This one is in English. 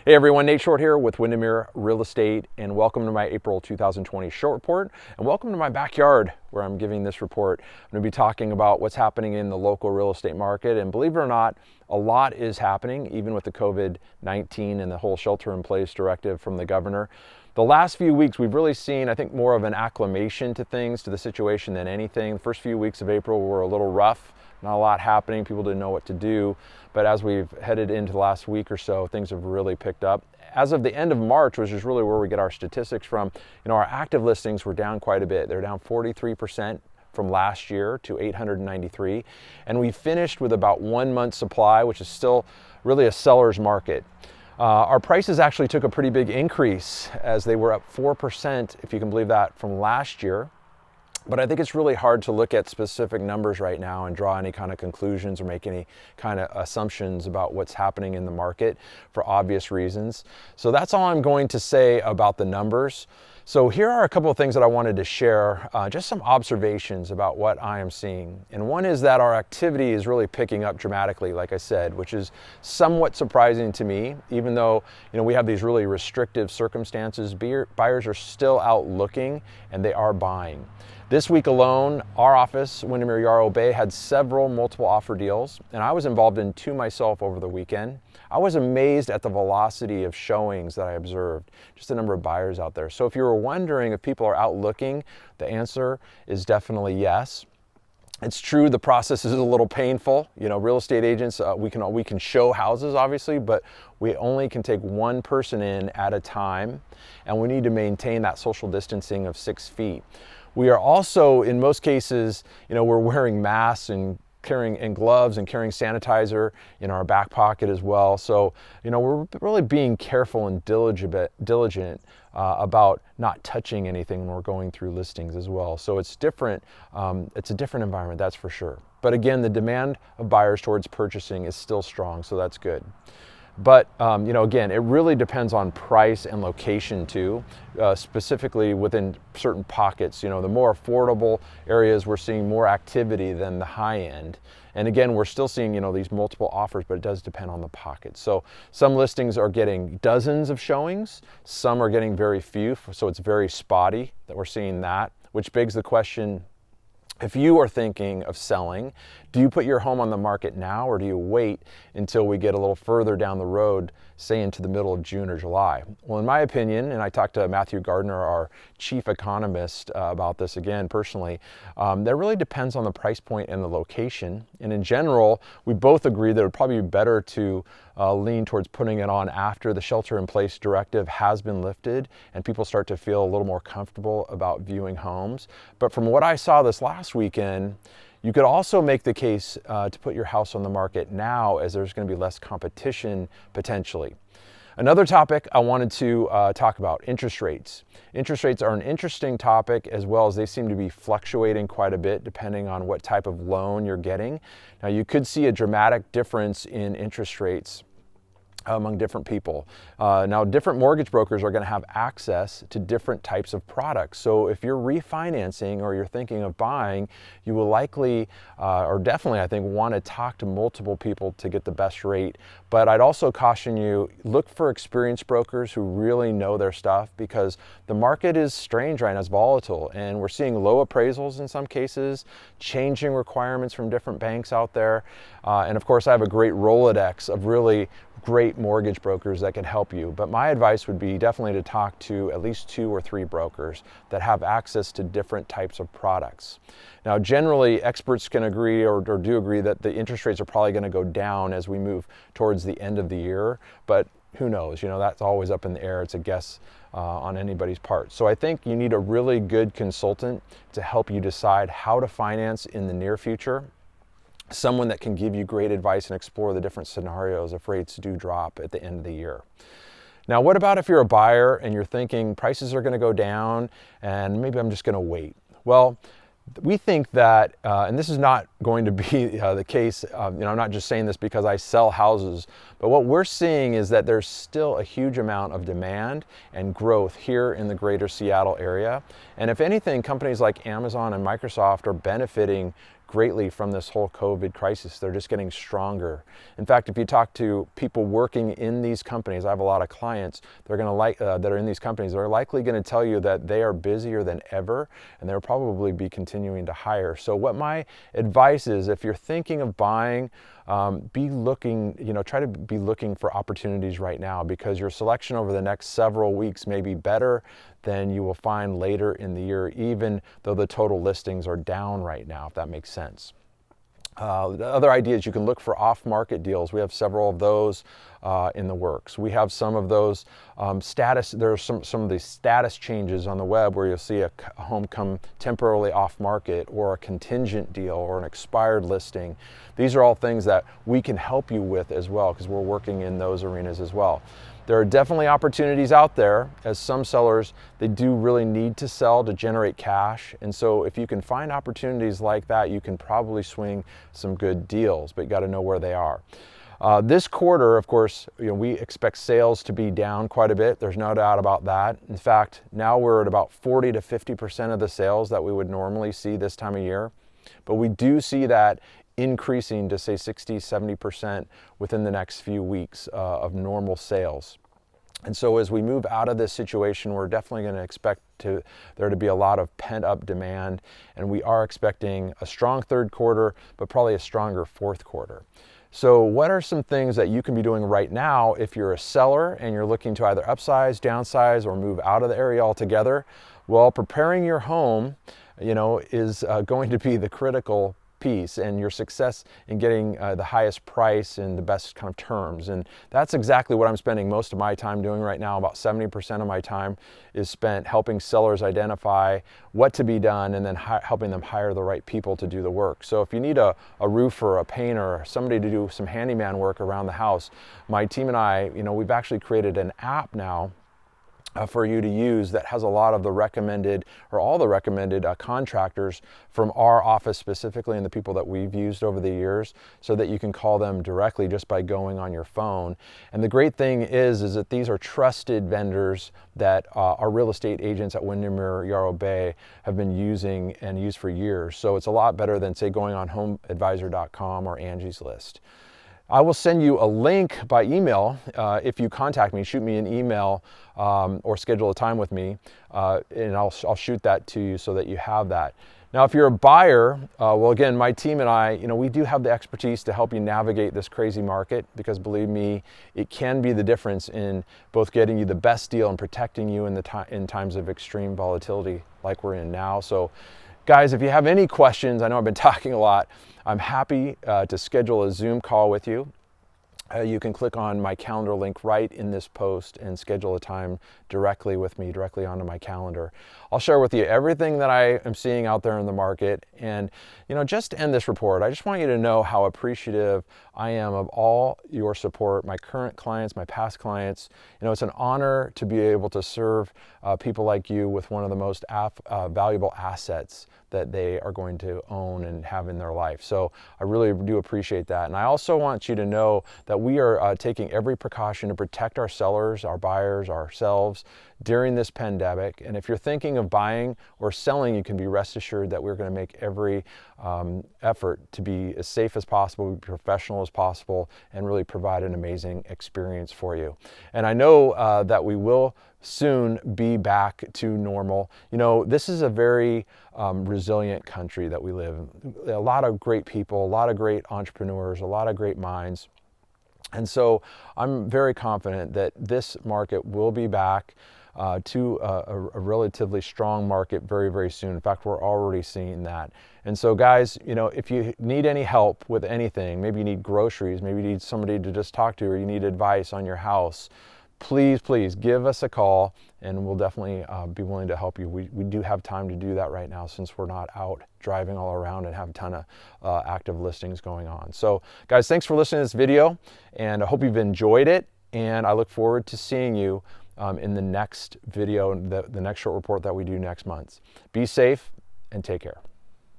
Hey everyone, Nate Short here with Windermere Real Estate, and welcome to my April 2020 short report, and welcome to my backyard where I'm giving this report. I'm going to be talking about what's happening in the local real estate market, and believe it or not, a lot is happening, even with the COVID-19 and the whole shelter-in-place directive from the governor. The last few weeks, we've really seen, I think, more of an acclimation to things, to the situation than anything. The first few weeks of April were a little rough. Not a lot happening, people didn't know what to do, but as we've headed into the last week or so, things have really picked up. As of the end of March, which is really where we get our statistics from, our active listings were down quite a bit. They're down 43% from last year to 893, and we finished with about 1 month supply, which is still really a seller's market. Our prices actually took a pretty big increase as they were up 4%, if you can believe that, from last year. But I think it's really hard to look at specific numbers right now and draw any kind of conclusions or make any kind of assumptions about what's happening in the market for obvious reasons. So that's all I'm going to say about the numbers. So here are a couple of things that I wanted to share, just some observations about what I am seeing. And one is that our activity is really picking up dramatically, like I said, which is somewhat surprising to me, even though we have these really restrictive circumstances. Buyers are still out looking and they are buying. This week alone, our office, Windermere Yarrow Bay, had several multiple offer deals, and I was involved in 2 myself over the weekend. I was amazed at the velocity of showings that I observed, just the number of buyers out there. So if you were wondering if people are out looking, the answer is definitely yes. It's true, the process is a little painful. Real estate agents, we can show houses, obviously, but we only can take one person in at a time, and we need to maintain that social distancing of 6 feet. We are also, in most cases, we're wearing masks and carrying gloves and carrying sanitizer in our back pocket as well. So, we're really being careful and diligent about not touching anything when we're going through listings as well. So it's different. It's a different environment, that's for sure. But again, the demand of buyers towards purchasing is still strong, so that's good. But, again, it really depends on price and location too, specifically within certain pockets. The more affordable areas, we're seeing more activity than the high end. And again, we're still seeing, these multiple offers, but it does depend on the pocket. So some listings are getting dozens of showings, some are getting very few, so it's very spotty that we're seeing that, which begs the question, if you are thinking of selling, do you put your home on the market now, or do you wait until we get a little further down the road, say into the middle of June or July? Well, in my opinion, and I talked to Matthew Gardner, our chief economist, about this again personally, that really depends on the price point and the location. And in general, we both agree that it would probably be better to lean towards putting it on after the shelter-in-place directive has been lifted and people start to feel a little more comfortable about viewing homes. But from what I saw this last weekend, you could also make the case to put your house on the market now, as there's going to be less competition potentially. Another topic I wanted to talk about, interest rates. Interest rates are an interesting topic, as well as they seem to be fluctuating quite a bit depending on what type of loan you're getting. Now, you could see a dramatic difference in interest rates among different people. Now, different mortgage brokers are going to have access to different types of products. So if you're refinancing or you're thinking of buying, you will likely, or definitely, I think, want to talk to multiple people to get the best rate. But I'd also caution you, look for experienced brokers who really know their stuff, because the market is strange right now, it's volatile, and we're seeing low appraisals in some cases, changing requirements from different banks out there. And of course, I have a great Rolodex of really great mortgage brokers that can help you. But my advice would be definitely to talk to at least 2 or 3 brokers that have access to different types of products. Now, generally, experts can agree or do agree that the interest rates are probably going to go down as we move towards the end of the year, but who knows? That's always up in the air. It's a guess on anybody's part. So I think you need a really good consultant to help you decide how to finance in the near future. Someone that can give you great advice and explore the different scenarios if rates do drop at the end of the year. Now, what about if you're a buyer and you're thinking prices are going to go down and maybe I'm just going to wait? Well, we think that, and this is not going to be the case, I'm not just saying this because I sell houses, but what we're seeing is that there's still a huge amount of demand and growth here in the greater Seattle area. And if anything, companies like Amazon and Microsoft are benefiting greatly from this whole COVID crisis. They're just getting stronger. In fact, if you talk to people working in these companies, I have a lot of clients that are in these companies, they're likely going to tell you that they are busier than ever, and they'll probably be continuing to hire. So what my advice is, if you're thinking of buying, be looking, try to be looking for opportunities right now, because your selection over the next several weeks may be better than you will find later in the year, even though the total listings are down right now, if that makes sense. The other idea is you can look for off-market deals. We have several of those in the works. We have some of those there are some of the status changes on the web where you'll see a home come temporarily off-market, or a contingent deal, or an expired listing. These are all things that we can help you with as well, because we're working in those arenas as well. There are definitely opportunities out there, as some sellers, they do really need to sell to generate cash. And so if you can find opportunities like that, you can probably swing some good deals, but you got to know where they are. This quarter, of course, we expect sales to be down quite a bit. There's no doubt about that. In fact, now we're at about 40 to 50% of the sales that we would normally see this time of year. But we do see that increasing to say 60, 70% within the next few weeks of normal sales. And so as we move out of this situation, we're definitely going to expect there to be a lot of pent-up demand, and we are expecting a strong third quarter, but probably a stronger fourth quarter. So what are some things that you can be doing right now if you're a seller and you're looking to either upsize, downsize, or move out of the area altogether? Well, preparing your home, is going to be the critical piece, and your success in getting the highest price and the best kind of terms. And that's exactly what I'm spending most of my time doing right now. About 70% of my time is spent helping sellers identify what to be done, and then helping them hire the right people to do the work. So if you need a roofer, a painter, or somebody to do some handyman work around the house, my team and I, we've actually created an app now for you to use that has a lot of the recommended, or all the recommended contractors from our office specifically, and the people that we've used over the years, so that you can call them directly just by going on your phone. And the great thing is that these are trusted vendors that our real estate agents at Windermere Yarrow Bay have been using and used for years. So it's a lot better than, say, going on HomeAdvisor.com or Angie's List. I will send you a link by email if you contact me. Shoot me an email or schedule a time with me, and I'll shoot that to you so that you have that. Now, if you're a buyer, well, again, my team and I, we do have the expertise to help you navigate this crazy market, because believe me, it can be the difference in both getting you the best deal and protecting you in times of extreme volatility like we're in now. So, guys, if you have any questions, I know I've been talking a lot, I'm happy to schedule a Zoom call with you. You can click on my calendar link right in this post and schedule a time directly with me, directly onto my calendar. I'll share with you everything that I am seeing out there in the market. And, just to end this report, I just want you to know how appreciative I am of all your support, my current clients, my past clients. It's an honor to be able to serve people like you with one of the most valuable assets that they are going to own and have in their life. So I really do appreciate that. And I also want you to know that we are taking every precaution to protect our sellers, our buyers, ourselves during this pandemic. And if you're thinking of buying or selling, you can be rest assured that we're going to make every effort to be as safe as possible, be professional as possible, and really provide an amazing experience for you. And I know that we will soon be back to normal. This is a very resilient country that we live in. A lot of great people, a lot of great entrepreneurs, a lot of great minds. And so I'm very confident that this market will be back to a relatively strong market very, very soon. In fact, we're already seeing that. And so guys, if you need any help with anything, maybe you need groceries, maybe you need somebody to just talk to, or you need advice on your house, please give us a call, and we'll definitely be willing to help you. We do have time to do that right now, since we're not out driving all around and have a ton of active listings going on. So guys, thanks for listening to this video, and I hope you've enjoyed it, and I look forward to seeing you in the next video, the next short report that we do next month. Be safe and take care.